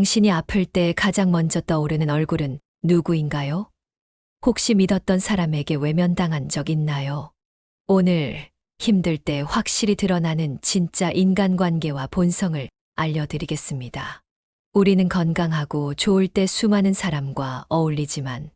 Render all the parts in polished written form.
당신이 아플 때 가장 먼저 떠오르는 얼굴은 누구인가요? 혹시 믿었던 사람에게 외면당한 적 있나요? 오늘 힘들 때 확실히 드러나는 진짜 인간관계와 본성을 알려드리겠습니다. 우리는 건강하고 좋을 때 수많은 사람과 어울리지만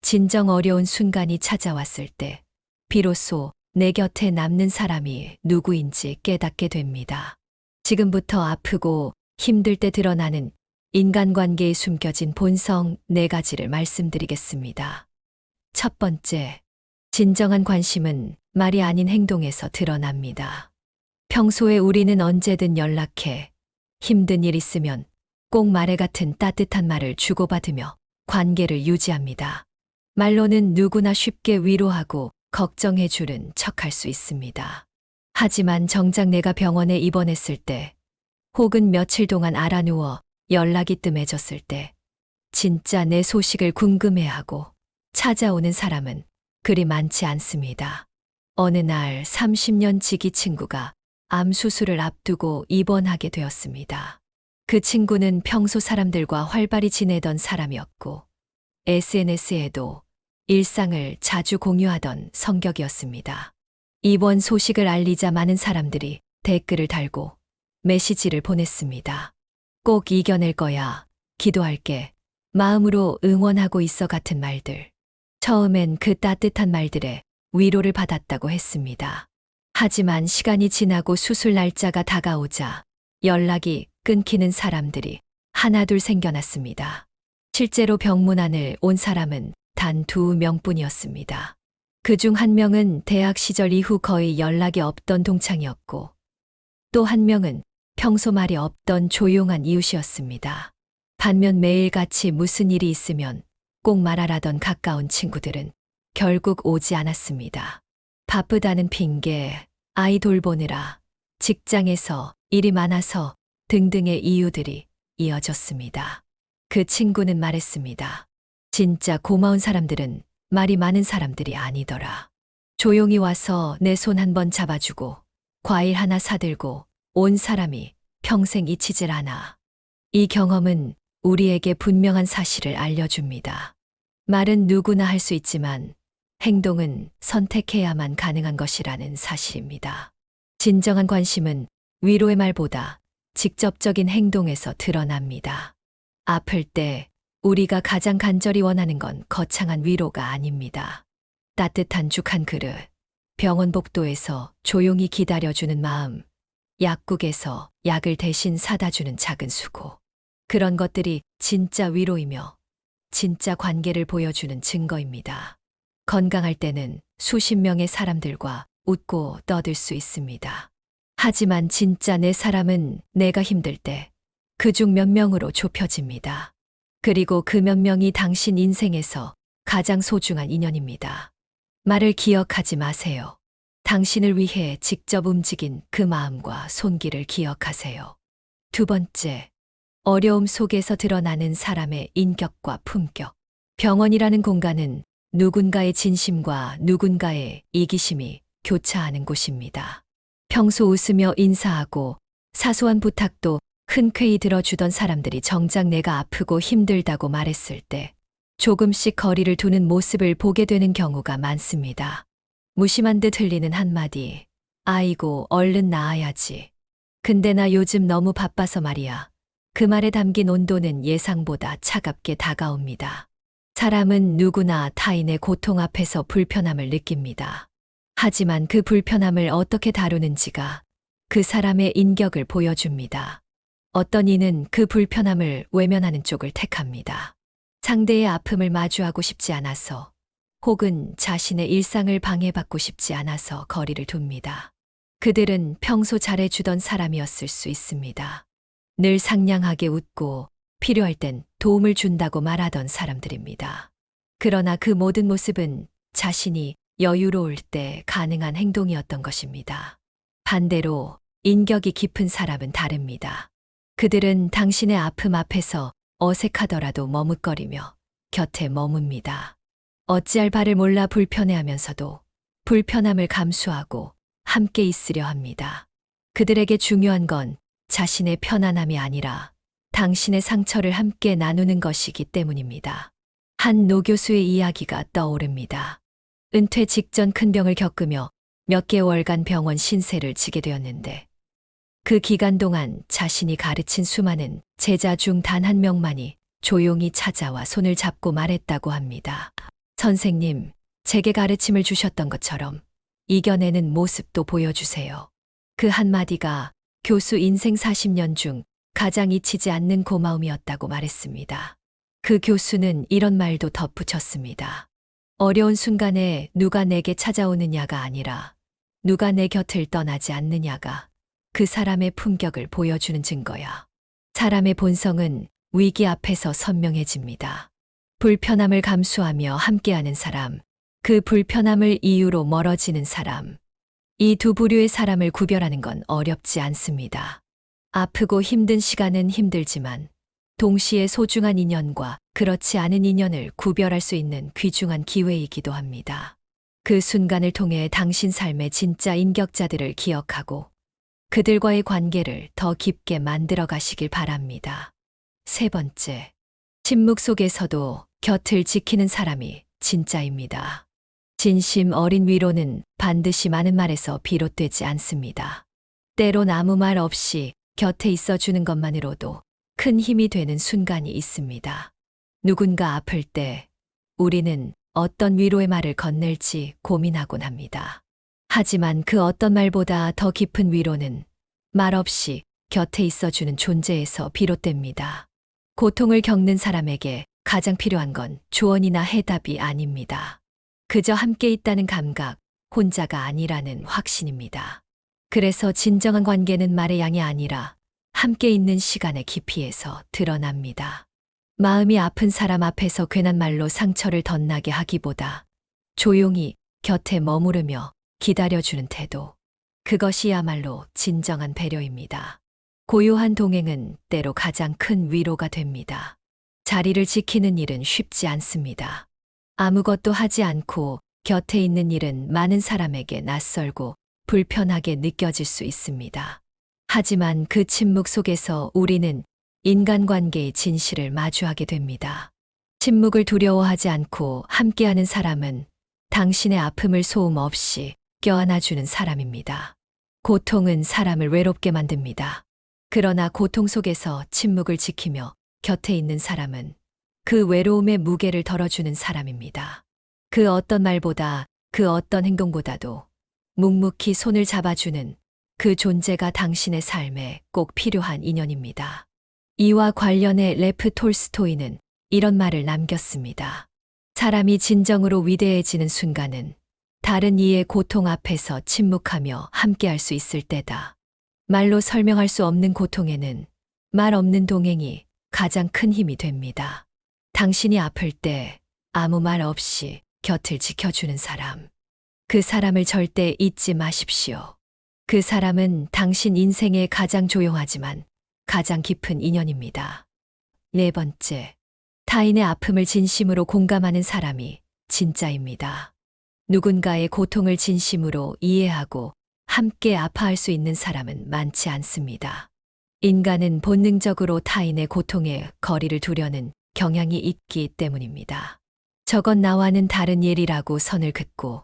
진정 어려운 순간이 찾아왔을 때 비로소 내 곁에 남는 사람이 누구인지 깨닫게 됩니다. 지금부터 아프고 힘들 때 드러나는 인간관계에 숨겨진 본성 4가지를 말씀드리겠습니다. 첫 번째, 진정한 관심은 말이 아닌 행동에서 드러납니다. 평소에 우리는 언제든 연락해 힘든 일 있으면 꼭 말해 같은 따뜻한 말을 주고받으며 관계를 유지합니다. 말로는 누구나 쉽게 위로하고 걱정해 주는 척할 수 있습니다. 하지만 정작 내가 병원에 입원했을 때 혹은 며칠 동안 알아누워 연락이 뜸해졌을 때 진짜 내 소식을 궁금해하고 찾아오는 사람은 그리 많지 않습니다. 어느 날 30년 지기 친구가 암 수술을 앞두고 입원하게 되었습니다. 그 친구는 평소 사람들과 활발히 지내던 사람이었고 SNS에도 일상을 자주 공유하던 성격이었습니다. 입원 소식을 알리자 많은 사람들이 댓글을 달고 메시지를 보냈습니다. 꼭 이겨낼 거야, 기도할게, 마음으로 응원하고 있어 같은 말들. 처음엔 그 따뜻한 말들에 위로를 받았다고 했습니다. 하지만 시간이 지나고 수술 날짜가 다가오자 연락이 끊기는 사람들이 하나둘 생겨났습니다. 실제로 병문안을 온 사람은 단 2명뿐이었습니다. 그중 1명은 대학 시절 이후 거의 연락이 없던 동창이었고 또 1명은 평소 말이 없던 조용한 이웃이었습니다. 반면 매일같이 무슨 일이 있으면 꼭 말하라던 가까운 친구들은 결국 오지 않았습니다. 바쁘다는 핑계, 아이 돌보느라, 직장에서 일이 많아서 등등의 이유들이 이어졌습니다. 그 친구는 말했습니다. 진짜 고마운 사람들은 말이 많은 사람들이 아니더라. 조용히 와서 내 손 한번 잡아주고 과일 하나 사들고 온 사람이 평생 잊히질 않아. 이 경험은 우리에게 분명한 사실을 알려줍니다. 말은 누구나 할 수 있지만 행동은 선택해야만 가능한 것이라는 사실입니다. 진정한 관심은 위로의 말보다 직접적인 행동에서 드러납니다. 아플 때 우리가 가장 간절히 원하는 건 거창한 위로가 아닙니다. 따뜻한 죽 한 그릇, 병원 복도에서 조용히 기다려주는 마음, 약국에서 약을 대신 사다 주는 작은 수고. 그런 것들이 진짜 위로이며 진짜 관계를 보여주는 증거입니다. 건강할 때는 수십 명의 사람들과 웃고 떠들 수 있습니다. 하지만 진짜 내 사람은 내가 힘들 때 그중 몇 명으로 좁혀집니다. 그리고 그 몇 명이 당신 인생에서 가장 소중한 인연입니다. 말을 기억하지 마세요. 당신을 위해 직접 움직인 그 마음과 손길을 기억하세요. 두 번째, 어려움 속에서 드러나는 사람의 인격과 품격. 병원이라는 공간은 누군가의 진심과 누군가의 이기심이 교차하는 곳입니다. 평소 웃으며 인사하고 사소한 부탁도 흔쾌히 들어주던 사람들이 정작 내가 아프고 힘들다고 말했을 때 조금씩 거리를 두는 모습을 보게 되는 경우가 많습니다. 무심한 듯 흘리는 한마디, 아이고 얼른 나아야지. 근데 나 요즘 너무 바빠서 말이야. 그 말에 담긴 온도는 예상보다 차갑게 다가옵니다. 사람은 누구나 타인의 고통 앞에서 불편함을 느낍니다. 하지만 그 불편함을 어떻게 다루는지가 그 사람의 인격을 보여줍니다. 어떤 이는 그 불편함을 외면하는 쪽을 택합니다. 상대의 아픔을 마주하고 싶지 않아서 혹은 자신의 일상을 방해받고 싶지 않아서 거리를 둡니다. 그들은 평소 잘해주던 사람이었을 수 있습니다. 늘 상냥하게 웃고 필요할 땐 도움을 준다고 말하던 사람들입니다. 그러나 그 모든 모습은 자신이 여유로울 때 가능한 행동이었던 것입니다. 반대로 인격이 깊은 사람은 다릅니다. 그들은 당신의 아픔 앞에서 어색하더라도 머뭇거리며 곁에 머뭅니다. 어찌할 바를 몰라 불편해하면서도 불편함을 감수하고 함께 있으려 합니다. 그들에게 중요한 건 자신의 편안함이 아니라 당신의 상처를 함께 나누는 것이기 때문입니다. 한 노교수의 이야기가 떠오릅니다. 은퇴 직전 큰 병을 겪으며 몇 개월간 병원 신세를 지게 되었는데 그 기간 동안 자신이 가르친 수많은 제자 중 단 한 명만이 조용히 찾아와 손을 잡고 말했다고 합니다. 선생님, 제게 가르침을 주셨던 것처럼 이겨내는 모습도 보여주세요. 그 한마디가 교수 인생 40년 중 가장 잊히지 않는 고마움이었다고 말했습니다. 그 교수는 이런 말도 덧붙였습니다. 어려운 순간에 누가 내게 찾아오느냐가 아니라 누가 내 곁을 떠나지 않느냐가 그 사람의 품격을 보여주는 증거야. 사람의 본성은 위기 앞에서 선명해집니다. 불편함을 감수하며 함께하는 사람, 그 불편함을 이유로 멀어지는 사람. 이 두 부류의 사람을 구별하는 건 어렵지 않습니다. 아프고 힘든 시간은 힘들지만 동시에 소중한 인연과 그렇지 않은 인연을 구별할 수 있는 귀중한 기회이기도 합니다. 그 순간을 통해 당신 삶의 진짜 인격자들을 기억하고 그들과의 관계를 더 깊게 만들어 가시길 바랍니다. 세 번째, 침묵 속에서도 곁을 지키는 사람이 진짜입니다. 진심 어린 위로는 반드시 많은 말에서 비롯되지 않습니다. 때론 아무 말 없이 곁에 있어주는 것만으로도 큰 힘이 되는 순간이 있습니다. 누군가 아플 때 우리는 어떤 위로의 말을 건넬지 고민하곤 합니다. 하지만 그 어떤 말보다 더 깊은 위로는 말 없이 곁에 있어주는 존재에서 비롯됩니다. 고통을 겪는 사람에게 가장 필요한 건 조언이나 해답이 아닙니다. 그저 함께 있다는 감각, 혼자가 아니라는 확신입니다. 그래서 진정한 관계는 말의 양이 아니라 함께 있는 시간의 깊이에서 드러납니다. 마음이 아픈 사람 앞에서 괜한 말로 상처를 덧나게 하기보다 조용히 곁에 머무르며 기다려주는 태도. 그것이야말로 진정한 배려입니다. 고요한 동행은 때로 가장 큰 위로가 됩니다. 자리를 지키는 일은 쉽지 않습니다. 아무것도 하지 않고 곁에 있는 일은 많은 사람에게 낯설고 불편하게 느껴질 수 있습니다. 하지만 그 침묵 속에서 우리는 인간관계의 진실을 마주하게 됩니다. 침묵을 두려워하지 않고 함께하는 사람은 당신의 아픔을 소음 없이 껴안아주는 사람입니다. 고통은 사람을 외롭게 만듭니다. 그러나 고통 속에서 침묵을 지키며 곁에 있는 사람은 그 외로움의 무게를 덜어주는 사람입니다. 그 어떤 말보다, 그 어떤 행동보다도 묵묵히 손을 잡아주는 그 존재가 당신의 삶에 꼭 필요한 인연입니다. 이와 관련해 레프 톨스토이는 이런 말을 남겼습니다. 사람이 진정으로 위대해지는 순간은 다른 이의 고통 앞에서 침묵하며 함께할 수 있을 때다. 말로 설명할 수 없는 고통에는 말 없는 동행이 가장 큰 힘이 됩니다. 당신이 아플 때 아무 말 없이 곁을 지켜주는 사람. 그 사람을 절대 잊지 마십시오. 그 사람은 당신 인생의 가장 조용하지만 가장 깊은 인연입니다. 네 번째, 타인의 아픔을 진심으로 공감하는 사람이 진짜입니다. 누군가의 고통을 진심으로 이해하고 함께 아파할 수 있는 사람은 많지 않습니다. 인간은 본능적으로 타인의 고통에 거리를 두려는 경향이 있기 때문입니다. 저건 나와는 다른 일이라고 선을 긋고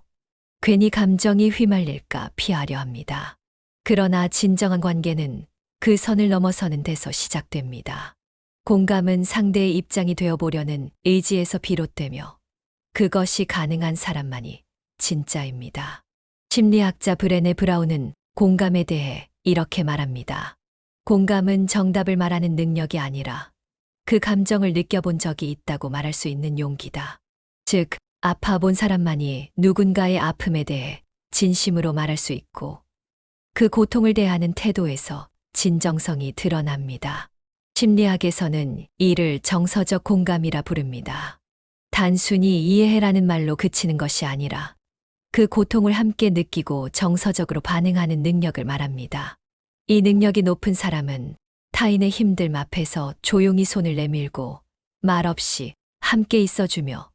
괜히 감정이 휘말릴까 피하려 합니다. 그러나 진정한 관계는 그 선을 넘어서는 데서 시작됩니다. 공감은 상대의 입장이 되어보려는 의지에서 비롯되며 그것이 가능한 사람만이 진짜입니다. 심리학자 브레네 브라운은 공감에 대해 이렇게 말합니다. 공감은 정답을 말하는 능력이 아니라 그 감정을 느껴본 적이 있다고 말할 수 있는 용기다. 즉, 아파본 사람만이 누군가의 아픔에 대해 진심으로 말할 수 있고 그 고통을 대하는 태도에서 진정성이 드러납니다. 심리학에서는 이를 정서적 공감이라 부릅니다. 단순히 이해해라는 말로 그치는 것이 아니라 그 고통을 함께 느끼고 정서적으로 반응하는 능력을 말합니다. 이 능력이 높은 사람은 타인의 힘듦 앞에서 조용히 손을 내밀고 말없이 함께 있어주며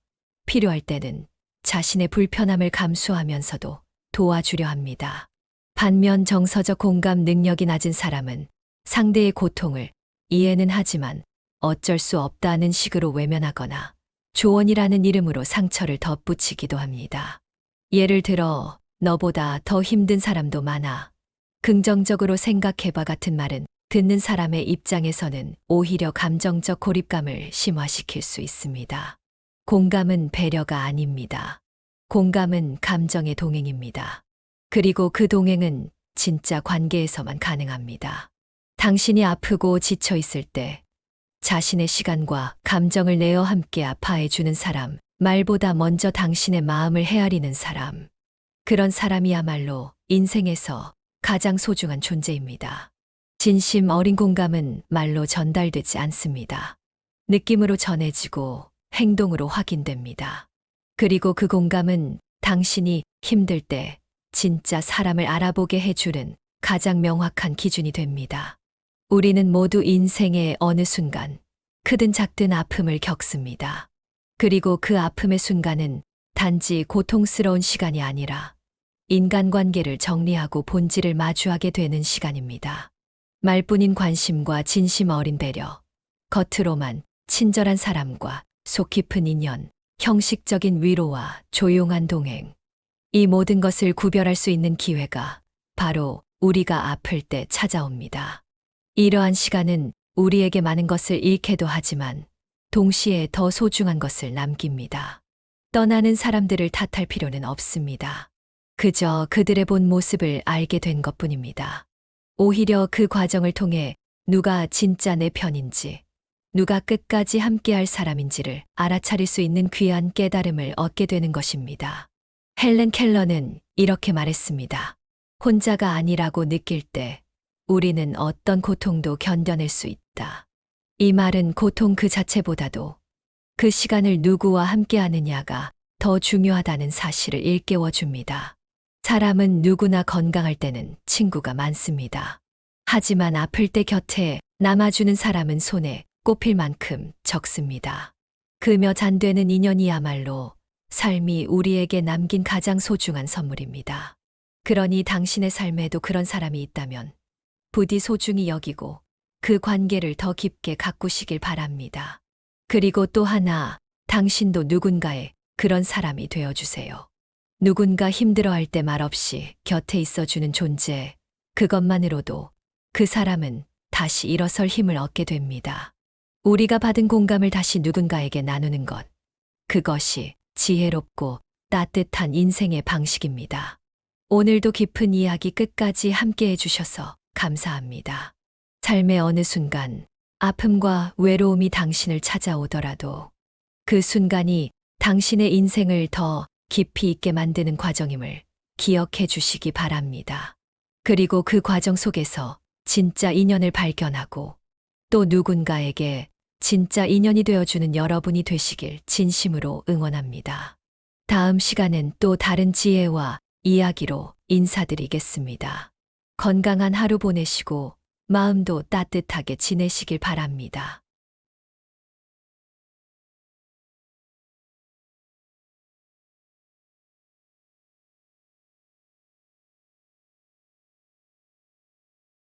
필요할 때는 자신의 불편함을 감수하면서도 도와주려 합니다. 반면 정서적 공감 능력이 낮은 사람은 상대의 고통을 이해는 하지만 어쩔 수 없다는 식으로 외면하거나 조언이라는 이름으로 상처를 덧붙이기도 합니다. 예를 들어, 너보다 더 힘든 사람도 많아. 긍정적으로 생각해봐 같은 말은 듣는 사람의 입장에서는 오히려 감정적 고립감을 심화시킬 수 있습니다. 공감은 배려가 아닙니다. 공감은 감정의 동행입니다. 그리고 그 동행은 진짜 관계에서만 가능합니다. 당신이 아프고 지쳐 있을 때 자신의 시간과 감정을 내어 함께 아파해주는 사람, 말보다 먼저 당신의 마음을 헤아리는 사람. 그런 사람이야말로 인생에서 가장 소중한 존재입니다. 진심 어린 공감은 말로 전달되지 않습니다. 느낌으로 전해지고 행동으로 확인됩니다. 그리고 그 공감은 당신이 힘들 때 진짜 사람을 알아보게 해주는 가장 명확한 기준이 됩니다. 우리는 모두 인생의 어느 순간 크든 작든 아픔을 겪습니다. 그리고 그 아픔의 순간은 단지 고통스러운 시간이 아니라 인간관계를 정리하고 본질을 마주하게 되는 시간입니다. 말뿐인 관심과 진심 어린 배려, 겉으로만 친절한 사람과 속 깊은 인연, 형식적인 위로와 조용한 동행. 이 모든 것을 구별할 수 있는 기회가 바로 우리가 아플 때 찾아옵니다. 이러한 시간은 우리에게 많은 것을 잃게도 하지만 동시에 더 소중한 것을 남깁니다. 떠나는 사람들을 탓할 필요는 없습니다. 그저 그들의 본 모습을 알게 된 것뿐입니다. 오히려 그 과정을 통해 누가 진짜 내 편인지, 누가 끝까지 함께할 사람인지를 알아차릴 수 있는 귀한 깨달음을 얻게 되는 것입니다. 헬렌 켈러는 이렇게 말했습니다. 혼자가 아니라고 느낄 때 우리는 어떤 고통도 견뎌낼 수 있다. 이 말은 고통 그 자체보다도 그 시간을 누구와 함께하느냐가 더 중요하다는 사실을 일깨워 줍니다. 사람은 누구나 건강할 때는 친구가 많습니다. 하지만 아플 때 곁에 남아주는 사람은 손에 꼽힐 만큼 적습니다. 그 몇 안 되는 인연이야말로 삶이 우리에게 남긴 가장 소중한 선물입니다. 그러니 당신의 삶에도 그런 사람이 있다면 부디 소중히 여기고 그 관계를 더 깊게 가꾸시길 바랍니다. 그리고 또 하나, 당신도 누군가의 그런 사람이 되어주세요. 누군가 힘들어할 때 말없이 곁에 있어주는 존재, 그것만으로도 그 사람은 다시 일어설 힘을 얻게 됩니다. 우리가 받은 공감을 다시 누군가에게 나누는 것, 그것이 지혜롭고 따뜻한 인생의 방식입니다. 오늘도 깊은 이야기 끝까지 함께 해주셔서 감사합니다. 삶의 어느 순간 아픔과 외로움이 당신을 찾아오더라도 그 순간이 당신의 인생을 더 깊이 있게 만드는 과정임을 기억해 주시기 바랍니다. 그리고 그 과정 속에서 진짜 인연을 발견하고 또 누군가에게 진짜 인연이 되어주는 여러분이 되시길 진심으로 응원합니다. 다음 시간엔 또 다른 지혜와 이야기로 인사드리겠습니다. 건강한 하루 보내시고 마음도 따뜻하게 지내시길 바랍니다.